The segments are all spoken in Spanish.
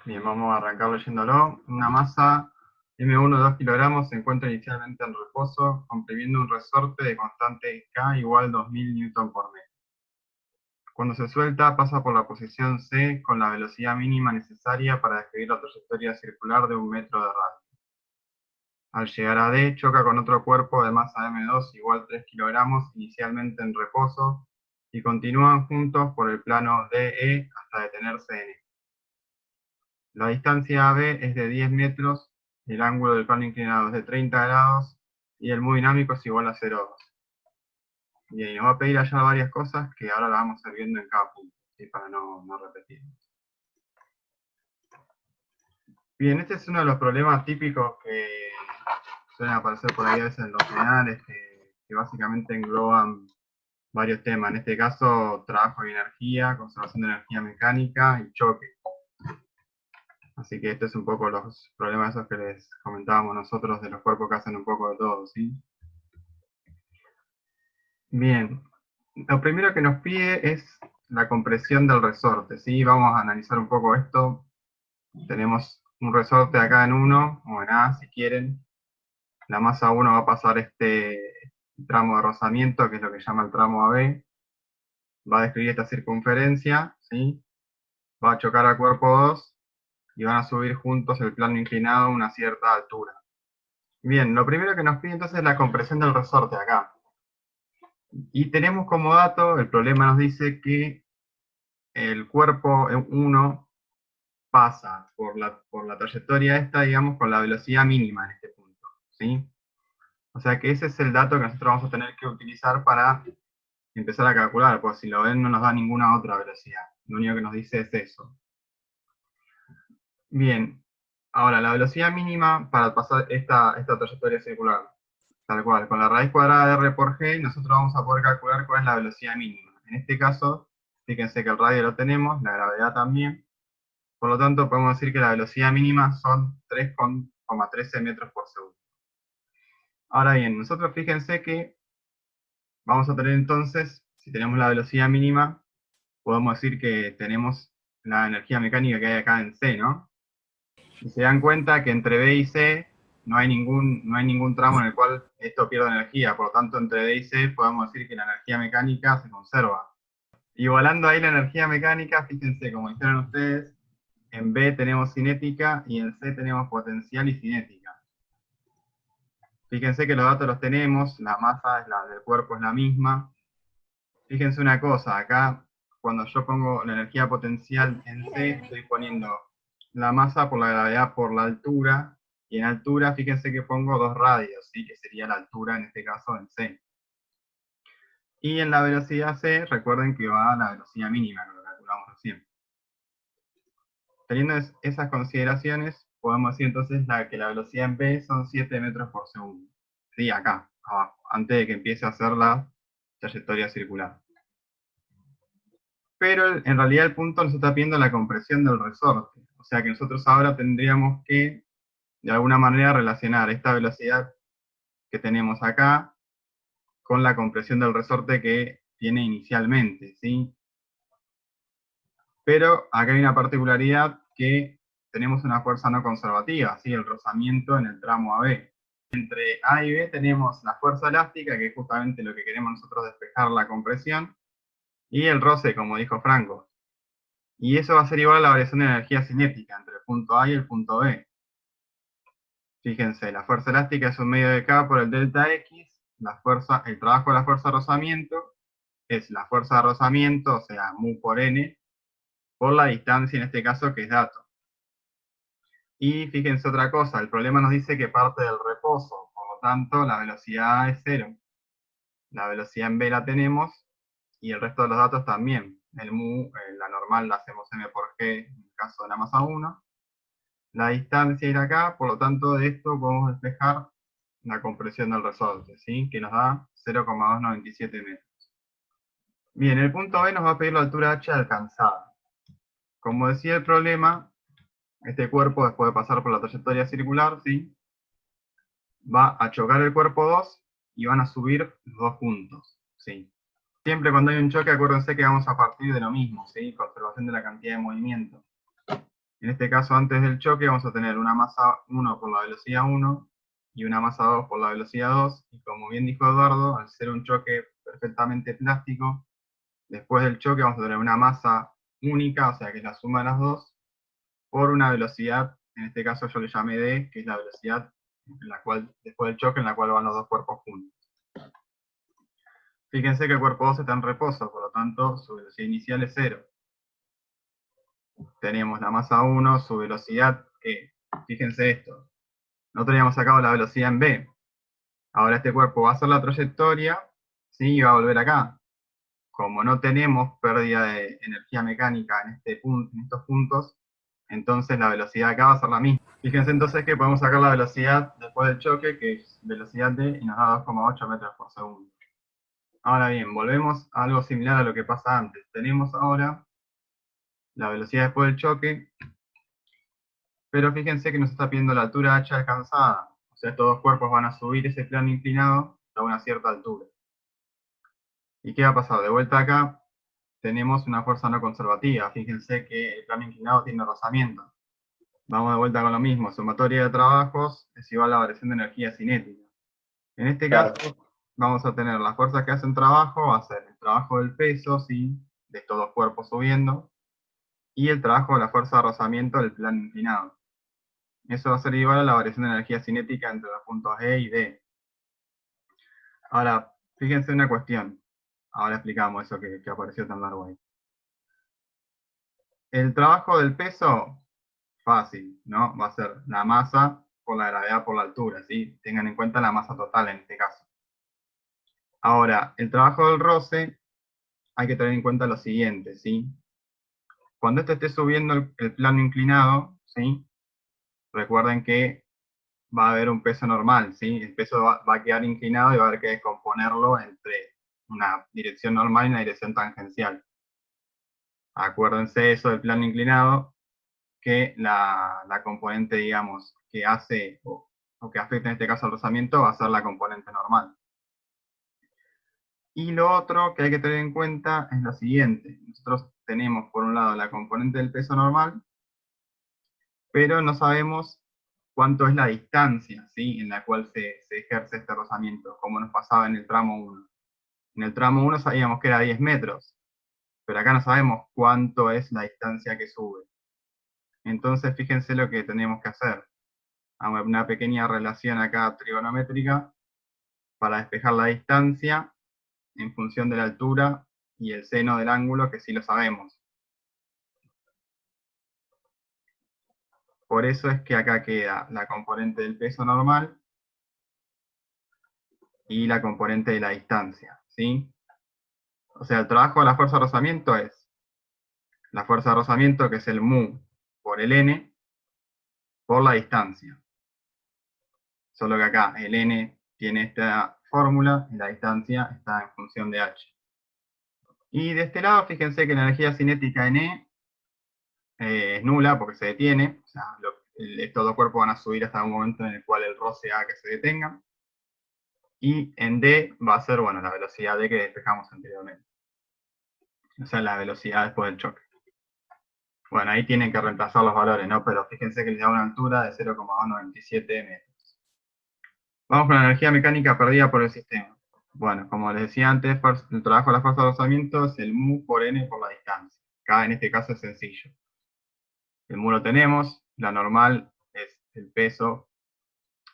Bien, vamos a arrancar leyéndolo. Una masa M1 de 2 kilogramos se encuentra inicialmente en reposo, comprimiendo un resorte de constante K igual 2000 Newton por metro. Cuando se suelta, pasa por la posición C con la velocidad mínima necesaria para describir la trayectoria circular de 1 metro de radio. Al llegar a D, choca con otro cuerpo de masa M2 igual 3 kilogramos, inicialmente en reposo, y continúan juntos por el plano DE hasta detenerse en E. La distancia AB es de 10 metros, el ángulo del plano inclinado es de 30 grados y el muy dinámico es igual a 0,2. Bien, y nos va a pedir hallar varias cosas que ahora las vamos a ir viendo en cada punto, ¿sí? Para no repetir. Bien, este es uno de los problemas típicos que suelen aparecer por ahí a veces en los generales, que básicamente engloban varios temas. En este caso, trabajo y energía, conservación de energía mecánica y choque. Así que este es un poco los problemas esos que les comentábamos nosotros de los cuerpos que hacen un poco de todo, ¿sí? Bien, lo primero que nos pide es la compresión del resorte, ¿sí? Vamos a analizar un poco esto. Tenemos un resorte acá en 1, o en A si quieren. La masa 1 va a pasar este tramo de rozamiento, que es lo que llama el tramo AB. Va a describir esta circunferencia, ¿sí? Va a chocar al cuerpo 2 y van a subir juntos el plano inclinado a una cierta altura. Bien, lo primero que nos pide entonces es la compresión del resorte acá. Y tenemos como dato, el problema nos dice que el cuerpo 1 pasa por la trayectoria esta, digamos, con la velocidad mínima en este punto, ¿sí? O sea que ese es el dato que nosotros vamos a tener que utilizar para empezar a calcular, porque si lo ven no nos da ninguna otra velocidad. Lo único que nos dice es eso. Bien, ahora la velocidad mínima para pasar esta trayectoria circular, tal cual, con la raíz cuadrada de r por g, nosotros vamos a poder calcular cuál es la velocidad mínima. En este caso, fíjense que el radio lo tenemos, la gravedad también. Por lo tanto, podemos decir que la velocidad mínima son 3,13 metros por segundo. Ahora bien, nosotros fíjense que vamos a tener entonces, si tenemos la velocidad mínima, podemos decir que tenemos la energía mecánica que hay acá en C, ¿no? Y se dan cuenta que entre B y C no hay ningún tramo en el cual esto pierda energía. Por lo tanto, entre D y C podemos decir que la energía mecánica se conserva. Igualando ahí la energía mecánica, fíjense, como dijeron ustedes, en B tenemos cinética y en C tenemos potencial y cinética. Fíjense que los datos los tenemos, la masa del cuerpo es la misma. Fíjense una cosa, acá cuando yo pongo la energía potencial en C, estoy poniendo la masa por la gravedad por la altura, y en altura fíjense que pongo 2 radios, ¿sí? Que sería la altura en este caso en C. Y en la velocidad C, recuerden que va a la velocidad mínima, que lo calculamos recién. Teniendo esas consideraciones, podemos decir entonces que la velocidad en B son 7 metros por segundo. Sí, acá, abajo, antes de que empiece a hacer la trayectoria circular. Pero en realidad el punto nos está pidiendo la compresión del resorte. O sea que nosotros ahora tendríamos que, de alguna manera, relacionar esta velocidad que tenemos acá con la compresión del resorte que tiene inicialmente, ¿sí? Pero acá hay una particularidad que tenemos una fuerza no conservativa, ¿sí? El rozamiento en el tramo AB. Entre A y B tenemos la fuerza elástica, que es justamente lo que queremos nosotros despejar la compresión, y el roce, como dijo Franco. Y eso va a ser igual a la variación de energía cinética entre el punto A y el punto B. Fíjense, la fuerza elástica es un medio de K por el delta X, el trabajo de la fuerza de rozamiento es la fuerza de rozamiento, o sea, mu por n, por la distancia en este caso que es dato. Y fíjense otra cosa, el problema nos dice que parte del reposo, por lo tanto la velocidad es 0. La velocidad en B la tenemos, y el resto de los datos también. El mu, la normal la hacemos m por g en el caso de la masa 1. La distancia era acá, por lo tanto de esto podemos despejar la compresión del resorte, ¿sí? Que nos da 0,297 metros. Bien, el punto B nos va a pedir la altura h alcanzada. Como decía el problema, este cuerpo después de pasar por la trayectoria circular, ¿sí? Va a chocar el cuerpo 2 y van a subir los dos juntos, ¿sí? Siempre cuando hay un choque, acuérdense que vamos a partir de lo mismo, ¿sí? Conservación de la cantidad de movimiento. En este caso, antes del choque, vamos a tener una masa 1 por la velocidad 1 y una masa 2 por la velocidad 2. Y como bien dijo Eduardo, al ser un choque perfectamente plástico, después del choque vamos a tener una masa única, o sea que es la suma de las dos, por una velocidad, en este caso yo le llamé D, que es la velocidad en la cual, después del choque, en la cual van los dos cuerpos juntos. Fíjense que el cuerpo 2 está en reposo, por lo tanto su velocidad inicial es 0. Tenemos la masa 1, su velocidad, que, fíjense esto, nosotros habíamos sacado la velocidad en B. Ahora este cuerpo va a hacer la trayectoria, ¿sí? Y va a volver acá. Como no tenemos pérdida de energía mecánica en estos puntos, entonces la velocidad acá va a ser la misma. Fíjense entonces que podemos sacar la velocidad después del choque, que es velocidad D, y nos da 2,8 metros por segundo. Ahora bien, volvemos a algo similar a lo que pasa antes. Tenemos ahora la velocidad después del choque, pero fíjense que nos está pidiendo la altura h alcanzada. O sea, estos dos cuerpos van a subir ese plano inclinado a una cierta altura. ¿Y qué va a pasar? De vuelta acá tenemos una fuerza no conservativa. Fíjense que el plano inclinado tiene rozamiento. Vamos de vuelta con lo mismo. Sumatoria de trabajos es igual a la variación de energía cinética. En este caso, vamos a tener las fuerzas que hacen trabajo, va a ser el trabajo del peso, ¿sí? De estos dos cuerpos subiendo, y el trabajo de la fuerza de rozamiento del plano inclinado. Eso va a ser igual a la variación de energía cinética entre los puntos E y D. Ahora, fíjense una cuestión. Ahora explicamos eso que apareció tan largo ahí. El trabajo del peso, fácil, ¿no? Va a ser la masa por la gravedad por la altura, ¿sí? Tengan en cuenta la masa total en este caso. Ahora, el trabajo del roce, hay que tener en cuenta lo siguiente, ¿sí? Cuando este esté subiendo el plano inclinado, ¿sí? Recuerden que va a haber un peso normal, ¿sí? El peso va a quedar inclinado y va a haber que descomponerlo entre una dirección normal y una dirección tangencial. Acuérdense eso del plano inclinado, que la componente, digamos, que hace o que afecta en este caso al rozamiento va a ser la componente normal. Y lo otro que hay que tener en cuenta es lo siguiente. Nosotros tenemos por un lado la componente del peso normal, pero no sabemos cuánto es la distancia, ¿sí? En la cual se ejerce este rozamiento, como nos pasaba en el tramo 1. En el tramo 1 sabíamos que era 10 metros, pero acá no sabemos cuánto es la distancia que sube. Entonces fíjense lo que tenemos que hacer. Una pequeña relación acá trigonométrica para despejar la distancia en función de la altura y el seno del ángulo, que sí lo sabemos. Por eso es que acá queda la componente del peso normal y la componente de la distancia, ¿sí? O sea, el trabajo de la fuerza de rozamiento es la fuerza de rozamiento, que es el mu por el n, por la distancia. Solo que acá el n tiene esta fórmula y la distancia está en función de h. Y de este lado, fíjense que la energía cinética en E es nula porque se detiene. O sea, estos dos cuerpos van a subir hasta un momento en el cual el roce haga que se detengan. Y en D va a ser, bueno, la velocidad D que despejamos anteriormente. O sea, la velocidad después del choque. Bueno, ahí tienen que reemplazar los valores, ¿no? Pero fíjense que les da una altura de 0,97 metros. Vamos con la energía mecánica perdida por el sistema. Bueno, como les decía antes, el trabajo de la fuerza de rozamiento es el mu por n por la distancia. Acá en este caso es sencillo. El mu lo tenemos, la normal es el peso,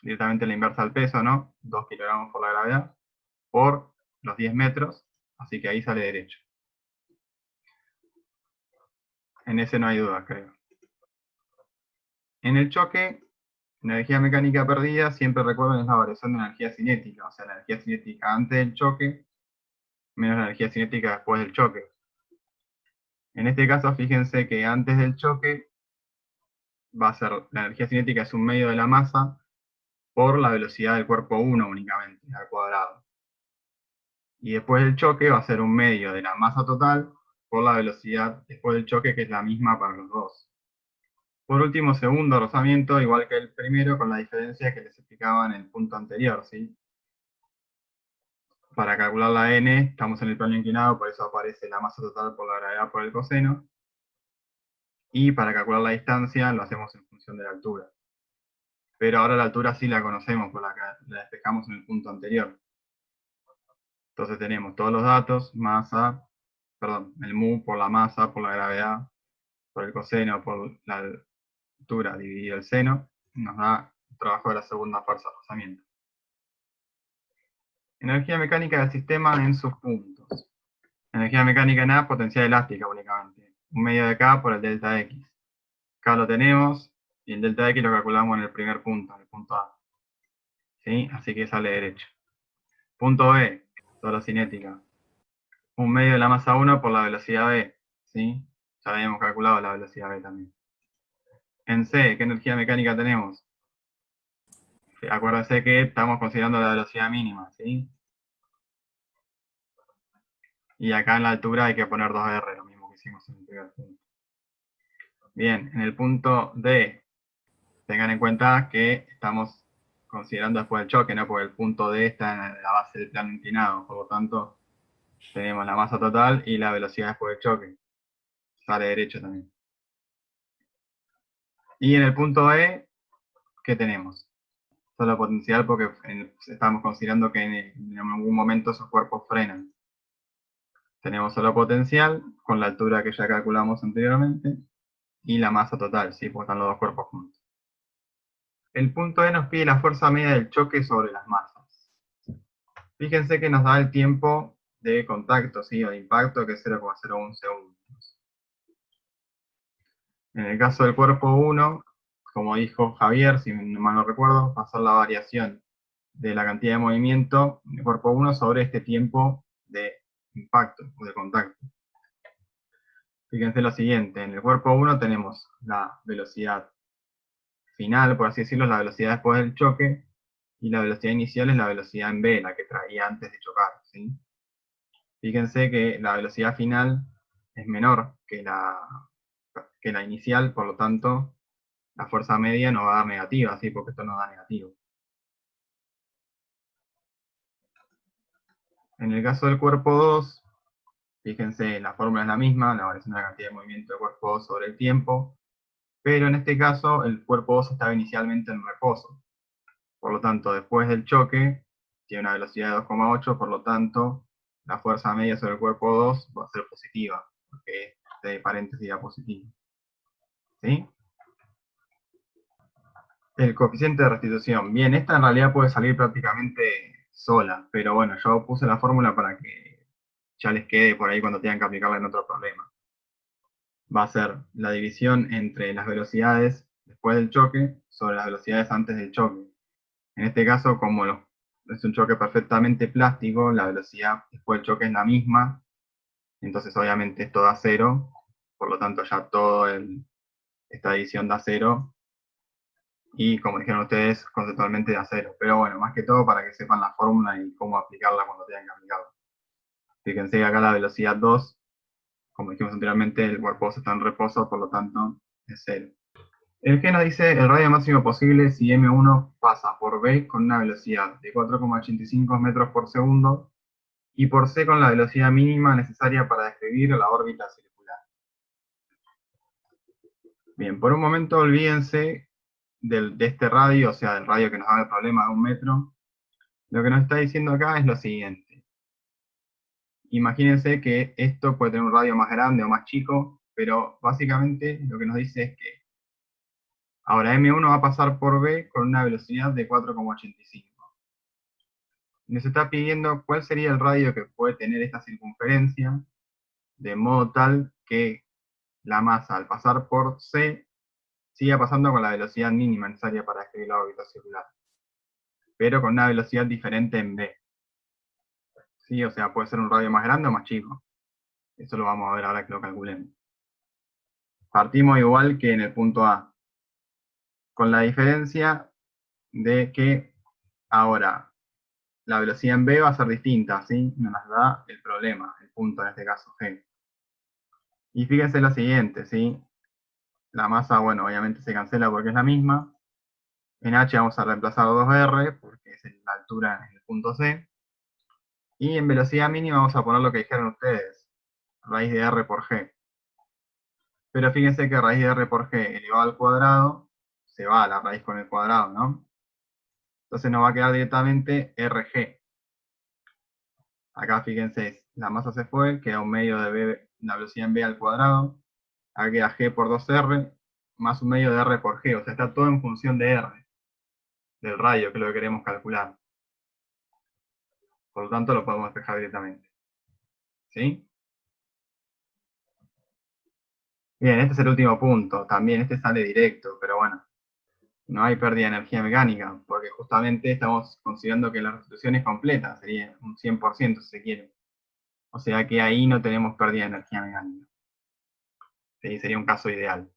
directamente la inversa al peso, ¿no? 2 kilogramos por la gravedad, por los 10 metros, así que ahí sale derecho. En ese no hay duda, creo. En el choque, la energía mecánica perdida, siempre recuerden, es la variación de energía cinética, o sea, la energía cinética antes del choque, menos la energía cinética después del choque. En este caso, fíjense que antes del choque va a ser, la energía cinética es un medio de la masa por la velocidad del cuerpo 1 únicamente, al cuadrado. Y después del choque va a ser un medio de la masa total por la velocidad después del choque, que es la misma para los dos. Por último, segundo rozamiento, igual que el primero, con la diferencia que les explicaba en el punto anterior, ¿sí? Para calcular la n, estamos en el plano inclinado, por eso aparece la masa total por la gravedad por el coseno. Y para calcular la distancia lo hacemos en función de la altura. Pero ahora la altura sí la conocemos, por la que la despejamos en el punto anterior. Entonces tenemos todos los datos, el mu por la masa, por la gravedad, por el coseno, por la altura dividido el seno, nos da el trabajo de la segunda fuerza de rozamiento. Energía mecánica del sistema en sus puntos. Energía mecánica en A, potencial elástica únicamente. Un medio de K por el delta X. K lo tenemos, y el delta X lo calculamos en el primer punto, en el punto A. ¿Sí? Así que sale derecho. Punto B, solo cinética. Un medio de la masa 1 por la velocidad B. ¿Sí? Ya habíamos calculado la velocidad B también. En C, ¿qué energía mecánica tenemos? Acuérdense que estamos considerando la velocidad mínima, ¿sí? Y acá en la altura hay que poner 2R, lo mismo que hicimos en el primer punto. Bien, en el punto D, tengan en cuenta que estamos considerando después del choque, ¿no? Porque el punto D está en la base del plano inclinado, por lo tanto, tenemos la masa total y la velocidad después del choque. Sale derecho también. Y en el punto E, ¿qué tenemos? Solo potencial porque estamos considerando que en algún momento esos cuerpos frenan. Tenemos solo potencial con la altura que ya calculamos anteriormente y la masa total, ¿sí? Porque están los dos cuerpos juntos. El punto E nos pide la fuerza media del choque sobre las masas. Fíjense que nos da el tiempo de contacto, ¿sí? O de impacto, que es 0,01 segundos. En el caso del cuerpo 1, como dijo Javier, si mal no recuerdo, va a ser la variación de la cantidad de movimiento del cuerpo 1 sobre este tiempo de impacto o de contacto. Fíjense lo siguiente, en el cuerpo 1 tenemos la velocidad final, por así decirlo, la velocidad después del choque, y la velocidad inicial es la velocidad en V, la que traía antes de chocar, ¿sí? Fíjense que la velocidad final es menor que la inicial, por lo tanto, la fuerza media no va a dar negativa, ¿sí? Porque esto no da negativo. En el caso del cuerpo 2, fíjense, la fórmula es la misma, la variación de la cantidad de movimiento del cuerpo 2 sobre el tiempo, pero en este caso el cuerpo 2 estaba inicialmente en reposo. Por lo tanto, después del choque, tiene una velocidad de 2,8, por lo tanto, la fuerza media sobre el cuerpo 2 va a ser positiva, porque este paréntesis da positivo. ¿Sí? El coeficiente de restitución. Bien, esta en realidad puede salir prácticamente sola, pero bueno, yo puse la fórmula para que ya les quede por ahí cuando tengan que aplicarla en otro problema. Va a ser la división entre las velocidades después del choque sobre las velocidades antes del choque. En este caso, como es un choque perfectamente plástico, la velocidad después del choque es la misma, entonces obviamente esto da 0, por lo tanto ya esta división da 0, y como dijeron ustedes, conceptualmente da 0. Pero bueno, más que todo para que sepan la fórmula y cómo aplicarla cuando tengan que aplicarla. Fíjense que acá la velocidad 2, como dijimos anteriormente, el cuerpo está en reposo, por lo tanto es 0. El G nos dice el radio máximo posible si M1 pasa por B con una velocidad de 4,85 metros por segundo y por C con la velocidad mínima necesaria para describir la órbita circular. Bien, por un momento olvídense de este radio, o sea, del radio que nos da el problema de 1 metro. Lo que nos está diciendo acá es lo siguiente. Imagínense que esto puede tener un radio más grande o más chico, pero básicamente lo que nos dice es que ahora M1 va a pasar por B con una velocidad de 4,85. Nos está pidiendo cuál sería el radio que puede tener esta circunferencia, de modo tal que la masa al pasar por C siga pasando con la velocidad mínima necesaria para describir la órbita circular, pero con una velocidad diferente en B. ¿Sí? O sea, puede ser un radio más grande o más chico. Eso lo vamos a ver ahora que lo calculemos. Partimos igual que en el punto A, con la diferencia de que ahora la velocidad en B va a ser distinta, ¿sí? Nos da el problema, el punto en este caso G. Y fíjense lo siguiente, ¿sí? La masa, bueno, obviamente se cancela porque es la misma. En H vamos a reemplazar 2R, porque es la altura en el punto C. Y en velocidad mínima vamos a poner lo que dijeron ustedes, raíz de R por G. Pero fíjense que raíz de r por g elevado al cuadrado, se va a la raíz con el cuadrado, ¿no? Entonces nos va a quedar directamente rg. Acá fíjense, la masa se fue, queda un medio de b, la velocidad en b al cuadrado. Acá queda g por 2r, más un medio de r por g. O sea, está todo en función de r, del radio, que es lo que queremos calcular. Por lo tanto, lo podemos despejar directamente. ¿Sí? Bien, este es el último punto. También este sale directo, pero bueno, no hay pérdida de energía mecánica, porque justamente estamos considerando que la restitución es completa, sería un 100% si se quiere. O sea que ahí no tenemos pérdida de energía mecánica. ¿Sí? Sería un caso ideal.